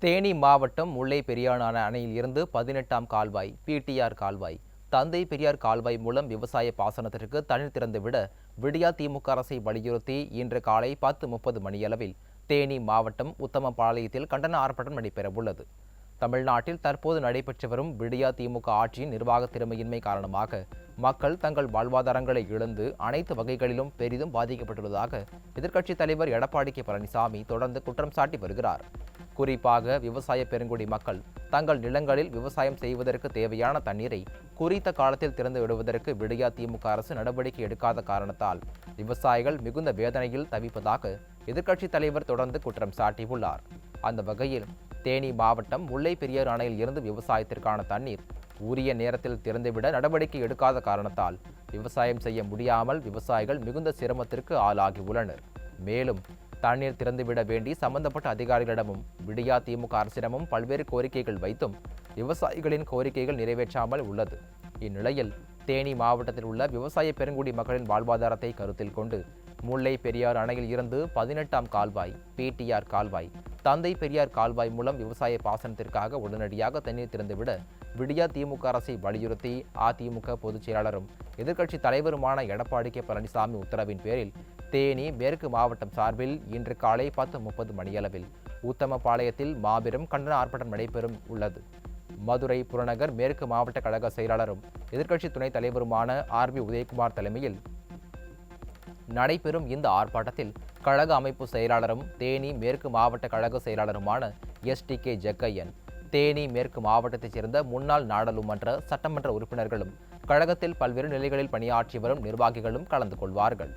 தேனி மாவட்டம் முல்லை பெரியாறு அணையில் இருந்து 18ஆம் கால்வாய் பிடிஆர் கால்வாய் தந்தை பெரியார் கால்வாய் மூலம் விவசாய பாசனத்திற்கு தண்ணீர் திறந்துவிட விடியா திமுக அரசை வலியுறுத்தி இன்று காலை 10:30 மணியளவில் தேனி மாவட்டம் உத்தமபாளையத்தில் கண்டன ஆர்ப்பாட்டம் நடைபெறவுள்ளது. தமிழ்நாட்டில் தற்போது நடைபெற்று வரும் விடியா திமுக ஆட்சியின் நிர்வாக திறமையின்மை காரணமாக மக்கள் தங்கள் வாழ்வாதாரங்களை இழந்து அனைத்து வகைகளிலும் பெரிதும் பாதிக்கப்பட்டுள்ளதாக எதிர்க்கட்சித் தலைவர் எடப்பாடி கே. பழனிசாமி தொடர்ந்து குற்றம் சாட்டி வருகிறார். குறிப்பாக விவசாய பெருங்குடி மக்கள் தங்கள் நிலங்களில் விவசாயம் செய்வதற்கு தேவையான தண்ணீரை குறித்த காலத்தில் திறந்து விடுவதற்கு விடியா திமுக அரசு நடவடிக்கை எடுக்காத காரணத்தால் விவசாயிகள் மிகுந்த வேதனையில் தவிப்பதாக எதிர்க்கட்சித் தலைவர் தொடர்ந்து குற்றம் சாட்டியுள்ளார். அந்த வகையில் தேனி மாவட்டம் முல்லை பெரியாறு அணையில் இருந்து விவசாயத்திற்கான தண்ணீர் உரிய நேரத்தில் திறந்துவிட நடவடிக்கை எடுக்காத காரணத்தால் விவசாயம் செய்ய முடியாமல் விவசாயிகள் மிகுந்த சிரமத்திற்கு ஆளாகியுள்ளனர். மேலும் தண்ணீர் திறந்துவிட வேண்டி சம்பந்தப்பட்ட அதிகாரிகளிடமும் விடியா திமுக அரசிடமும் பல்வேறு கோரிக்கைகள் வைத்தும் விவசாயிகளின் கோரிக்கைகள் நிறைவேற்றாமல் உள்ளது. இந்நிலையில் தேனி மாவட்டத்தில் உள்ள விவசாய பெருங்குடி மக்களின் வாழ்வாதாரத்தை கருத்தில் கொண்டு முல்லை பெரியாறு அணையில் இருந்து 18ஆம் கால்வாய் பிடிஆர் கால்வாய் தந்தை பெரியார் கால்வாய் மூலம் விவசாய பாசனத்திற்காக உடனடியாக தண்ணீர் திறந்துவிட விடியா திமுக அரசை வலியுறுத்தி அதிமுக பொதுச் செயலாளரும் எதிர்க்கட்சி தலைவருமான எடப்பாடி கே. பழனிசாமி உத்தரவின் பேரில் தேனி மேற்கு மாவட்டம் சார்பில் இன்று காலை 10:30 மணியளவில் உத்தமபாளையத்தில் மாபெரும் கண்டன ஆர்ப்பாட்டம் நடைபெறும் உள்ளது. மதுரை புறநகர் மேற்கு மாவட்ட கழக செயலாளரும் எதிர்க்கட்சி துணைத் தலைவருமான RB உதயகுமார் தலைமையில் நடைபெறும் இந்த ஆர்ப்பாட்டத்தில் கழக அமைப்பு செயலாளரும் தேனி மேற்கு மாவட்ட கழக செயலாளருமான STK ஜக்கையன், தேனி மேற்கு மாவட்டத்தைச் சேர்ந்த முன்னாள் நாடாளுமன்ற சட்டமன்ற உறுப்பினர்களும் கழகத்தில் பல்வேறு நிலைகளில் பணியாற்றி வரும் நிர்வாகிகளும் கலந்து கொள்வார்கள்.